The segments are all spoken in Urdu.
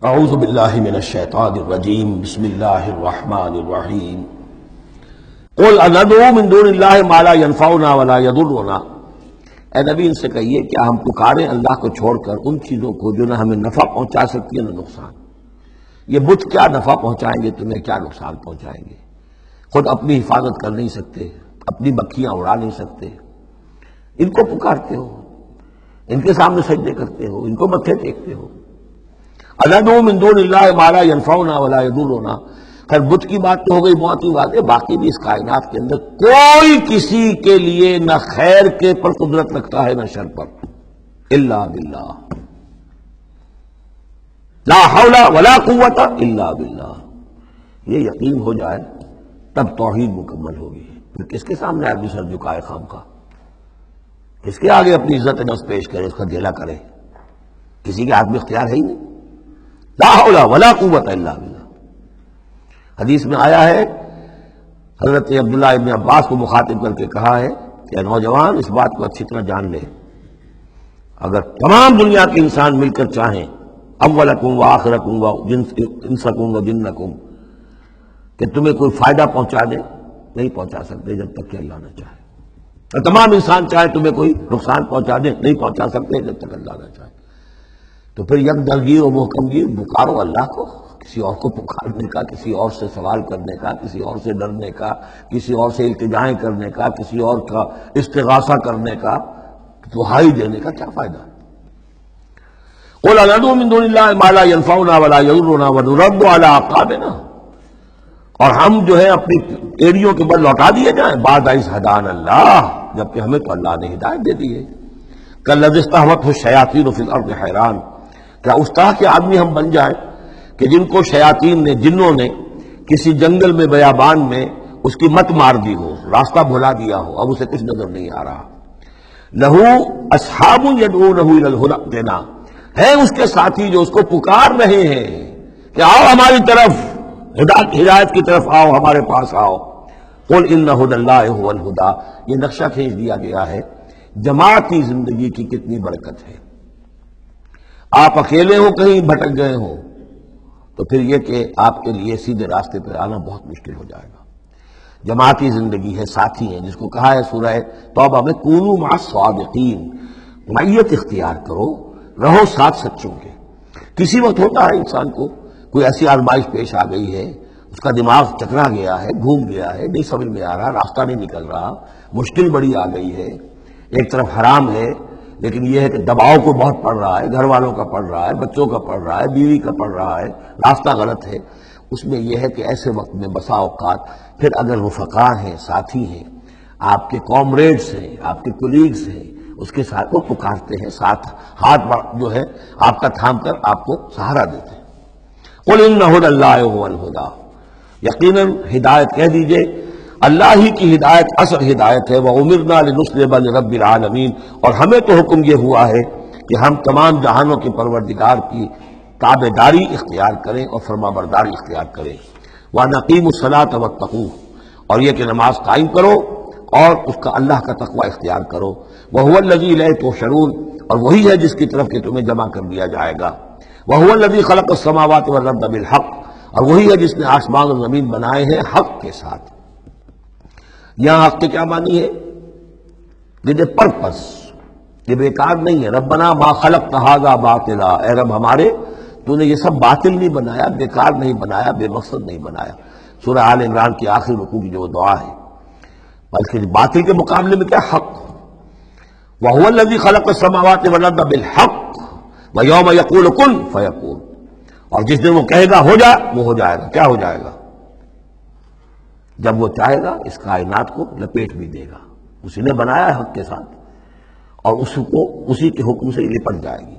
اعوذ باللہ من الشیطان الرجیم بسم اللہ الرحمن الرحیم قل اندعو من دون اللہ ما لا ينفعنا ولا يضرنا، اے نبی ان سے کہیے کیا ہم پکاریں اللہ کو چھوڑ کر ان چیزوں کو جو نہ ہمیں نفع پہنچا سکتی ہے نہ نقصان۔ یہ بت کیا نفع پہنچائیں گے تمہیں، کیا نقصان پہنچائیں گے؟ خود اپنی حفاظت کر نہیں سکتے، اپنی مکھیاں اڑا نہیں سکتے، ان کو پکارتے ہو، ان کے سامنے سجدے کرتے ہو، ان کو متھے ٹیکتے ہو۔ اندعو من دون اللہ ما لا ينفعنا ولا يضرنا، خیر بت کی بات تو ہو گئی، بہت ہی بات ہے، باقی بھی اس کائنات کے اندر کوئی کسی کے لیے نہ خیر کے پر قدرت رکھتا ہے نہ شر پر، الا باللہ، لا حول ولا قوت الا باللہ۔ یہ یقین ہو جائے تب توحید مکمل ہوگی۔ پھر کس کے سامنے آدمی سر جھکائے خام کا، کس کے آگے اپنی عزت نفس پیش کرے، اس کا دھیلا کرے؟ کسی کے ہاتھ میں اختیار ہے ہی نہیں، لا حول ولا قوت الا باللہ۔ حدیث میں آیا ہے، حضرت عبداللہ ابن عباس کو مخاطب کر کے کہا ہے کہ نوجوان اس بات کو اچھی طرح جان لے، اگر تمام دنیا کے انسان مل کر چاہیں، اولکم و آخرکم و انسکم و جنکم، کہ تمہیں کوئی فائدہ پہنچا دے، نہیں پہنچا سکتے جب تک کہ اللہ نہ چاہے، اور تمام انسان چاہے تمہیں کوئی نقصان پہنچا دے، نہیں پہنچا سکتے جب تک اللہ نہ چاہے۔ تو پھر یک درگیر و محکم گیر پکارو اللہ کو، کسی اور کو پکارنے کا، کسی اور سے سوال کرنے کا، کسی اور سے ڈرنے کا، کسی اور سے التجائیں کرنے کا، کسی اور کا استغاثہ کرنے کا، دہائی دینے کا کیا فائدہ؟ قل اندعو من دون اللہ ما لا ينفعنا ولا يضرنا ونرد على اعقابنا، اور ہم جو ہے اپنی ایڑیوں کے بل لوٹا دیے جائیں، بعد اذ ہدانا اللہ، جبکہ ہمیں تو اللہ نے ہدایت دے دی ہے۔ کالذی استہوتہ الشیاطین فی الارض حیران، کیا اس طرح کے آدمی ہم بن جائیں کہ جن کو شیاطین نے، جنوں نے کسی جنگل میں بیابان میں اس کی مت مار دی ہو، راستہ بھلا دیا ہو، اب اسے کچھ نظر نہیں آ رہا۔ لہو اصحاب یدعونہ الی الہدی ائتنا، ہے اس کے ساتھی جو اس کو پکار رہے ہیں کہ آؤ ہماری طرف، ہدایت کی طرف آؤ، ہمارے پاس آؤ۔ قل ان ھدی اللہ ھو الھدی، یہ نقشہ کھینچ دیا گیا ہے جماعتی زندگی کی کتنی برکت ہے۔ آپ اکیلے ہو، کہیں بھٹک گئے ہو، تو پھر یہ کہ آپ کے لیے سیدھے راستے پر آنا بہت مشکل ہو جائے گا۔ جماعتی زندگی ہے، ساتھی ہیں، جس کو کہا ہے سورہ توبہ میں کونوا مع الصادقین، معیت اختیار کرو، رہو ساتھ سچوں کے۔ کسی وقت ہوتا ہے انسان کو کوئی ایسی آزمائش پیش آ گئی ہے، اس کا دماغ چکرا گیا ہے، گھوم گیا ہے، نہیں سمجھ میں آ رہا، راستہ نہیں نکل رہا، مشکل بڑی آ گئی ہے، ایک طرف حرام ہے لیکن یہ ہے کہ دباؤ کو بہت پڑ رہا ہے، گھر والوں کا پڑ رہا ہے، بچوں کا پڑ رہا ہے، بیوی کا پڑ رہا ہے، راستہ غلط ہے۔ اس میں یہ ہے کہ ایسے وقت میں بسا اوقات پھر اگر رفقا ہیں، ساتھی ہیں، آپ کے کامریڈز ہیں، آپ کے کولیگز ہیں، اس کے ساتھ وہ پکارتے ہیں، ساتھ ہاتھ جو ہے آپ کا تھام کر آپ کو سہارا دیتے ہیں۔ قل ان ھدی اللہ ھو الھدی، یقیناً ہدایت کہہ دیجئے اللہ ہی کی ہدایت اصل ہدایت ہے۔ وَأُمِرْنَا لِنُسْلِمَ لِرَبِّ الْعَالَمِينَ، اور ہمیں تو حکم یہ ہوا ہے کہ ہم تمام جہانوں کے پروردگار کی تابع داری اختیار کریں اور فرما برداری اختیار کریں۔ وَنَقِيمُ الصَّلَاةَ وَاتَّقُوهُ، اور یہ کہ نماز قائم کرو اور اس کا اللہ کا تقوی اختیار کرو۔ وَهُوَ الَّذِي إِلَيْهِ تُحْشَرُونَ، اور وہی ہے جس کی طرف کہ تمہیں جمع کر دیا جائے گا۔ وَهُوَ الَّذِي خَلَقَ السَّمَاوَاتِ وَالْأَرْضَ بِالْحَقِّ، اور وہی ہے جس نے آسمان اور زمین بنائے ہیں حق کے ساتھ۔ یہاں حق کے کیا معنی ہے؟ ود پرپس، یہ بیکار نہیں ہے۔ ربنا ما خلقت ھذا باطلا، اے رب ہمارے تو نے یہ سب باطل نہیں بنایا، بیکار نہیں بنایا، بے مقصد نہیں بنایا۔ سورہ آل عمران کی آخری رکوع کی جو دعا ہے، بلکہ باطل کے مقابلے میں کیا حق۔ وَهُوَ الَّذِي خَلَقَ السَّمَاوَاتِ وَالْأَرْضَ بِالْحَقِّ وَيَوْمَ يَقُولُ كُن فَيَكُونُ، اور جس دن وہ کہے گا ہو جا، وہ ہو جائے گا۔ کیا ہو جائے گا؟ جب وہ چاہے گا اس کائنات کو لپیٹ بھی دے گا، اسی نے بنایا ہے حق کے ساتھ، اور اس کو اسی کے حکم سے لپٹ جائے گی۔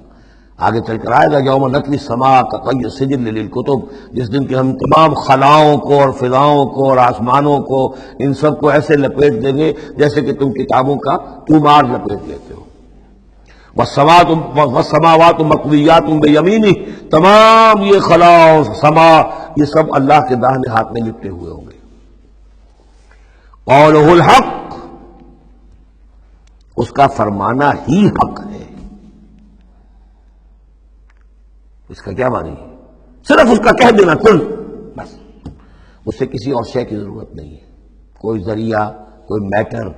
آگے چل کر آئے گا یوم نطوی السماء کطی السجل للکتب، جس دن کہ ہم تمام خلاؤں کو اور فضاؤں کو اور آسمانوں کو، ان سب کو ایسے لپیٹ دیں گے جیسے کہ تم کتابوں کا طومار لپیٹ لیتے ہو۔ والسماوات مطویات بیمینہ، تمام یہ خلا اور سما یہ سب اللہ کے داہنے ہاتھ میں لپٹے ہوئے ہوں گے۔ قولہ الحق، اس کا فرمانا ہی حق ہے۔ اس کا کیا معنی ہے؟ صرف اس کا کہہ دینا کن، بس، اس سے کسی اور شے کی ضرورت نہیں ہے، کوئی ذریعہ، کوئی میٹر،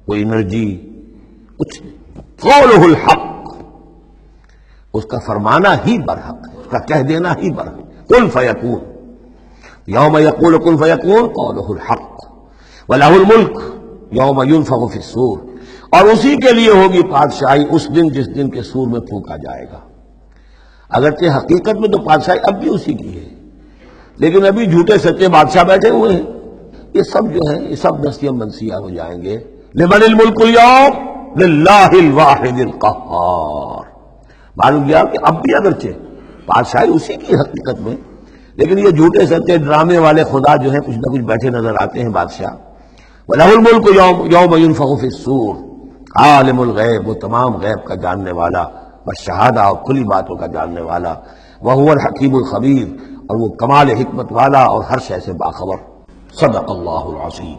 کوئی انرجی، کچھ نہیں۔ قولہ الحق، اس کا فرمانا ہی برحق ہے، اس کا کہہ دینا ہی برحق ہے۔ کن فیکون، یوم یقول کن فیکون قولہ الحق وَلَهُ الْمُلْكُ یوم يُنفخ فِي الصُّورِ، اور اسی کے لیے ہوگی بادشاہی اس دن جس دن کے سور میں پھونکا جائے گا۔ اگرچہ حقیقت میں تو بادشاہی اب بھی اسی کی ہے، لیکن ابھی جھوٹے سچے بادشاہ بیٹھے ہوئے ہیں، یہ سب جو ہیں یہ سب نسیہ منسیہ ہو جائیں گے۔ لمن الملک اليوم للہ الواحد القہار، معلوم کیا کہ اب بھی اگرچہ بادشاہی اسی کی حقیقت میں، لیکن یہ جھوٹے سچے ڈرامے والے خدا جو ہیں کچھ نہ کچھ بیٹھے نظر آتے ہیں بادشاہ۔ وَلَهُ الْمُلْكُ يَوْمَ يُنفَخُ فِي الصُّورِ، عالم الغیب، وہ تمام غیب کا جاننے والا، والشہادہ، اور کھلی باتوں کا جاننے والا، وَهُوَ الْحَكِيمُ الْخَبِيرُ، اور وہ کمال حکمت والا اور ہر شے سے باخبر۔ صدق اللہ العظیم۔